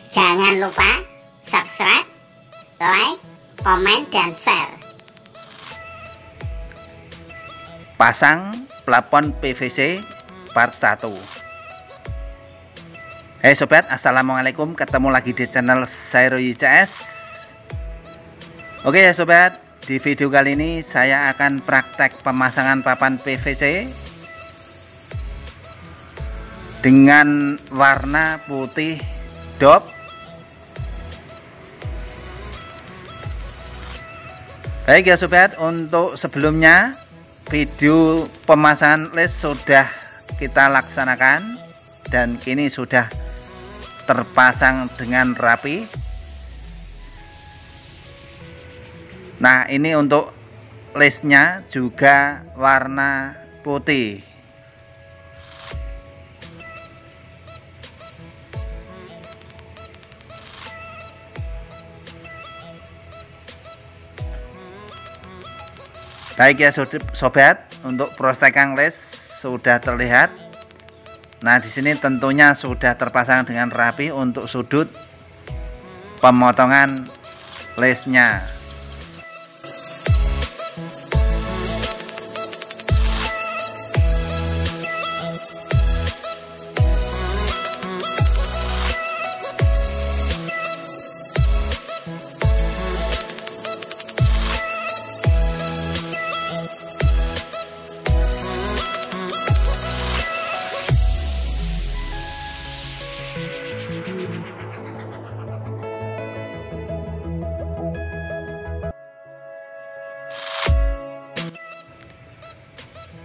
Jangan lupa subscribe, like, komen, dan share. Pasang plafon PVC part 1. Hai sobat, assalamualaikum, ketemu lagi di channel Sairoy CS. Oke ya sobat, di video kali ini saya akan praktek pemasangan papan PVC dengan warna putih dop. Baik ya sobat, untuk sebelumnya video pemasangan led sudah kita laksanakan dan kini sudah terpasang dengan rapi. Nah, ini untuk lesnya juga warna putih. Baik ya sobat, untuk prostekan les sudah terlihat. Nah, di sini tentunya sudah terpasang dengan rapi untuk sudut pemotongan lesnya.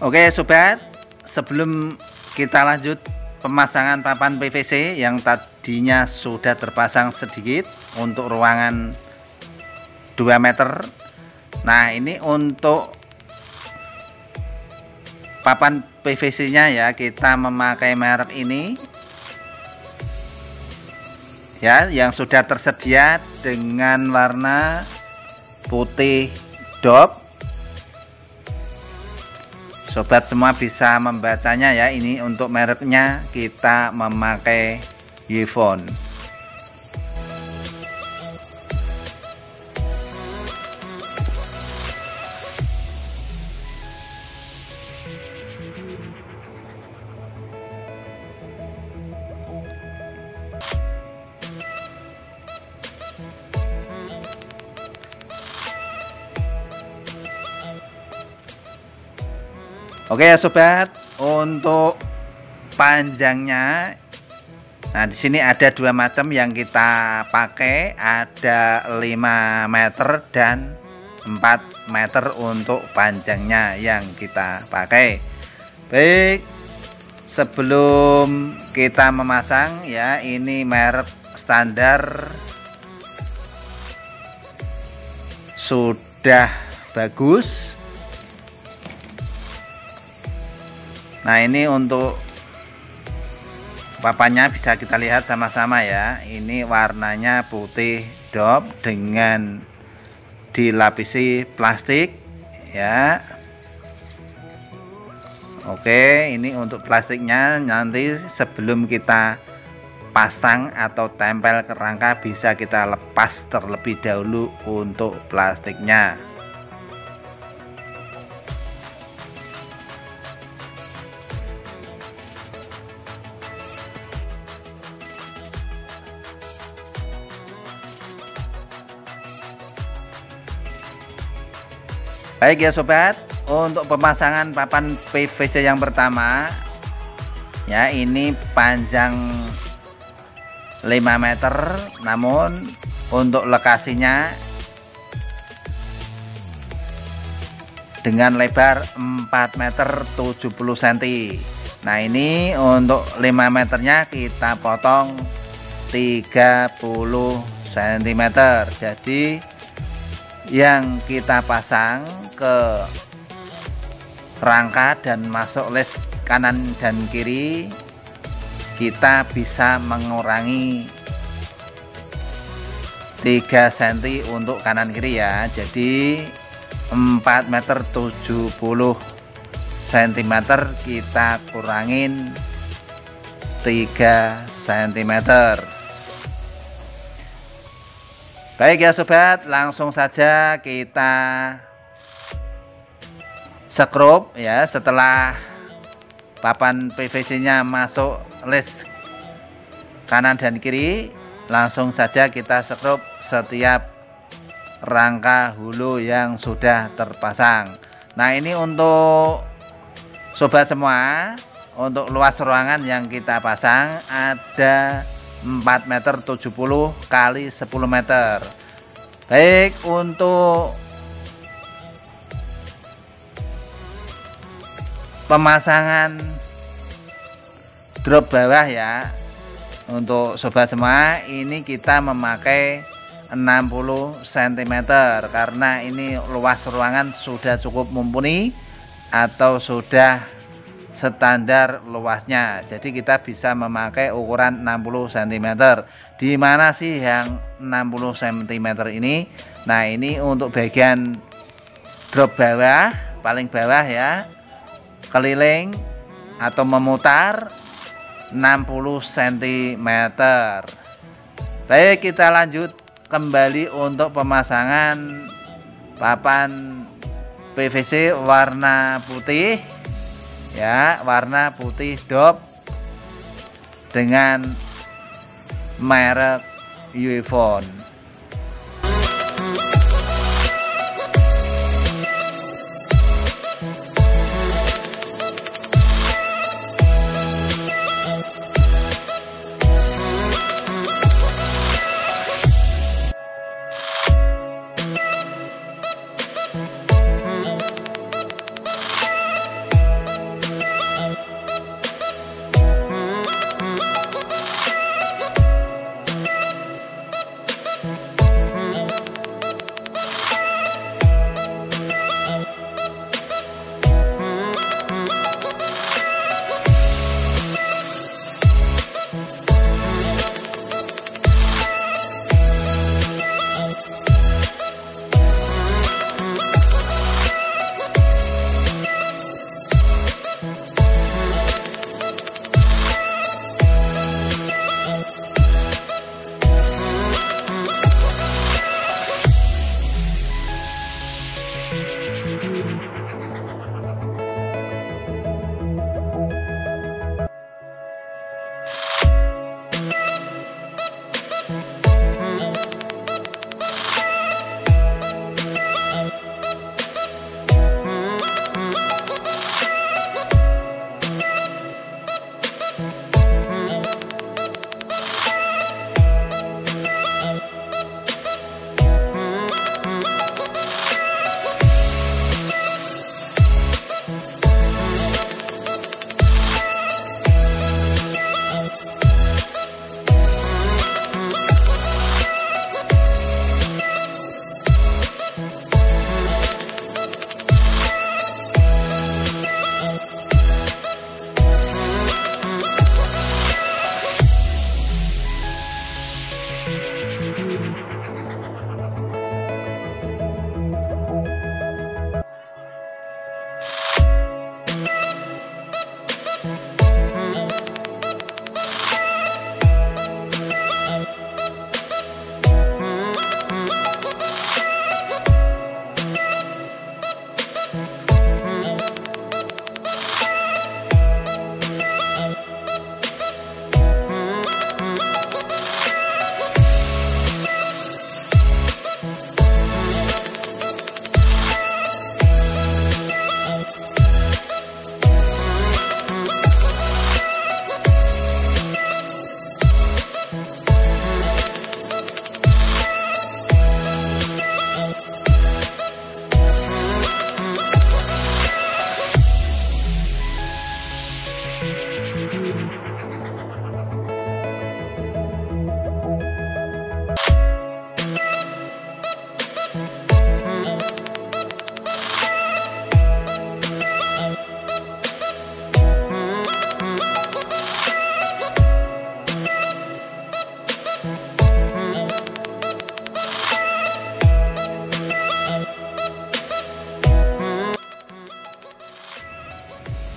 Oke sobat, sebelum kita lanjut pemasangan papan PVC yang tadinya sudah terpasang sedikit untuk ruangan 2 meter. Nah, ini untuk papan PVC nya ya, kita memakai merek ini ya, yang sudah tersedia dengan warna putih dop. Sobat semua bisa membacanya ya, ini untuk mereknya kita memakai Yifon. Oke ya sobat, untuk panjangnya, nah di sini ada 2 macam yang kita pakai, ada 5 meter dan 4 meter untuk panjangnya yang kita pakai. Baik, sebelum kita memasang ya, ini merek standar sudah bagus. Nah, ini untuk papannya bisa kita lihat sama-sama ya. Ini warnanya putih dop dengan dilapisi plastik ya. Oke, ini untuk plastiknya nanti sebelum kita pasang atau tempel ke rangka bisa kita lepas terlebih dahulu untuk plastiknya. Baik ya sobat, untuk pemasangan papan PVC yang pertama ya, ini panjang 5 meter, namun untuk lokasinya dengan lebar 4 meter 70 cm. Nah, ini untuk 5 meternya kita potong 30 cm. Jadi yang kita pasang ke rangka dan masuk les kanan dan kiri, kita bisa mengurangi 3 cm untuk kanan kiri ya. Jadi 4 meter 70 cm kita kurangin 3 cm. Baik ya sobat, langsung saja kita skrup ya. Setelah papan PVC nya masuk list kanan dan kiri, langsung saja kita skrup setiap rangka hulu yang sudah terpasang. Nah, ini untuk sobat semua, untuk luas ruangan yang kita pasang ada 4,70 meter kali 10 meter. Baik, untuk pemasangan drop bawah ya, untuk sobat semua ini kita memakai 60 cm karena ini luas ruangan sudah cukup mumpuni atau sudah standar luasnya, jadi kita bisa memakai ukuran 60 cm. Di mana sih yang 60 cm ini? Nah, ini untuk bagian drop bawah, paling bawah ya, keliling atau memutar 60 cm. Baik, kita lanjut kembali untuk pemasangan papan PVC warna putih ya, warna putih dop dengan merek Uefone.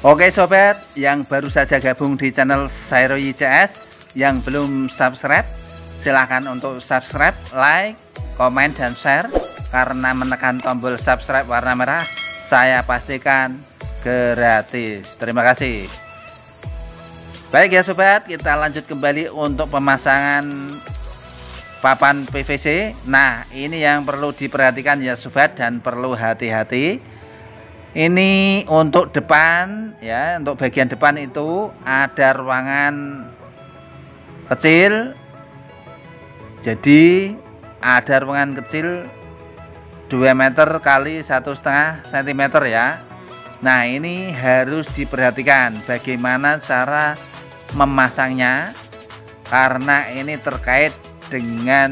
Oke sobat yang baru saja gabung di channel Syroyi CS, yang belum subscribe silahkan untuk subscribe, like, komen, dan share. Karena menekan tombol subscribe warna merah saya pastikan gratis. Terima kasih. Baik ya sobat, kita lanjut kembali untuk pemasangan papan PVC. Nah, ini yang perlu diperhatikan ya sobat, dan perlu hati-hati. Ini untuk depan ya, untuk bagian depan itu ada ruangan kecil. Jadi ada ruangan kecil 2 meter kali 1,5 cm ya. Nah, ini harus diperhatikan bagaimana cara memasangnya, karena ini terkait dengan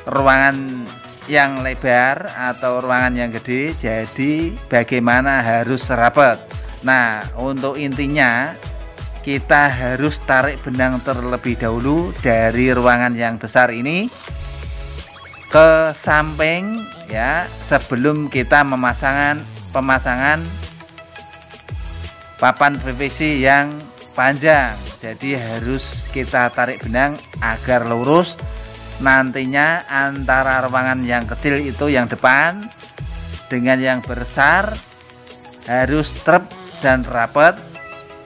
ruangan yang lebar atau ruangan yang gede. Jadi bagaimana harus rapat. Nah, untuk intinya kita harus tarik benang terlebih dahulu dari ruangan yang besar ini ke samping ya, sebelum kita pemasangan papan PVC yang panjang. Jadi harus kita tarik benang agar lurus. Nantinya antara ruangan yang kecil itu yang depan dengan yang besar harus trep dan rapat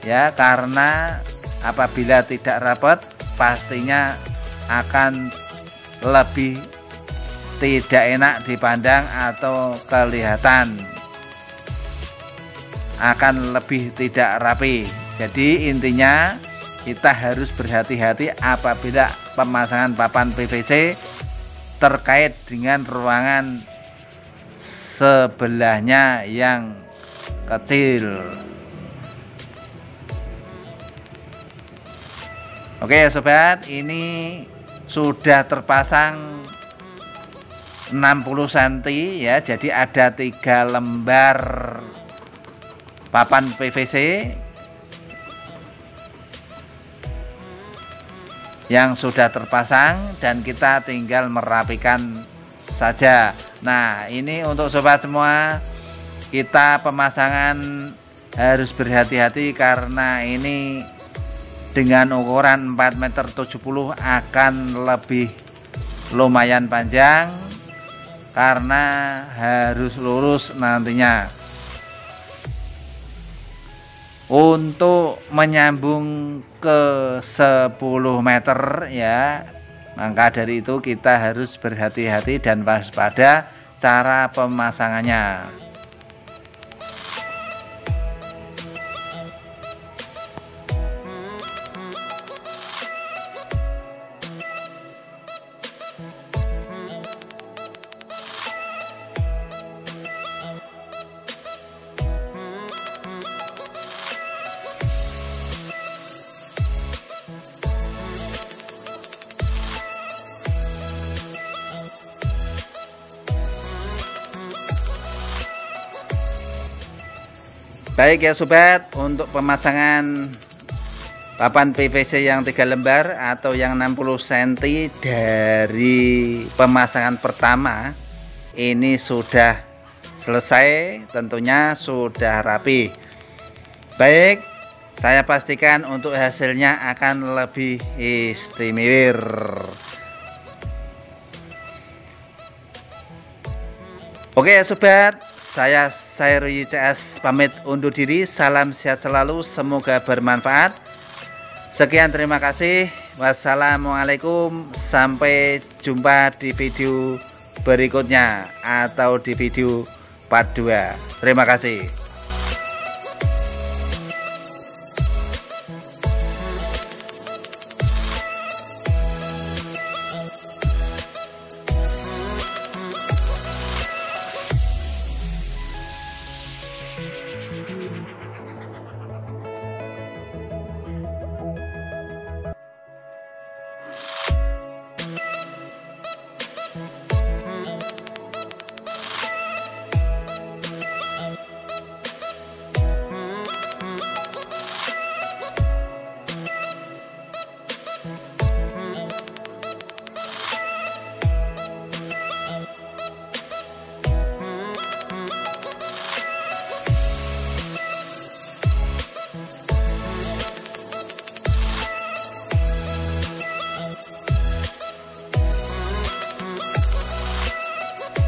ya, karena apabila tidak rapat pastinya akan lebih tidak enak dipandang atau kelihatan akan lebih tidak rapi. Jadi intinya kita harus berhati-hati apabila pemasangan papan PVC terkait dengan ruangan sebelahnya yang kecil. Oke ya sobat, ini sudah terpasang 60 cm ya, jadi ada 3 lembar papan PVC yang sudah terpasang dan kita tinggal merapikan saja. Nah, ini untuk sobat semua, kita pemasangan harus berhati-hati karena ini dengan ukuran 4,70 m akan lebih lumayan panjang karena harus lurus nantinya. Untuk menyambung ke 10 meter ya, maka dari itu kita harus berhati-hati dan waspada cara pemasangannya. Baik ya sobat, untuk pemasangan papan PVC yang 3 lembar atau yang 60 cm dari pemasangan pertama ini sudah selesai, tentunya sudah rapi. Baik, saya pastikan untuk hasilnya akan lebih istimewa. Oke ya sobat, saya Sair YCS pamit undur diri. Salam sehat selalu, semoga bermanfaat. Sekian, terima kasih. Wassalamualaikum. Sampai jumpa di video berikutnya atau di video part 2. Terima kasih.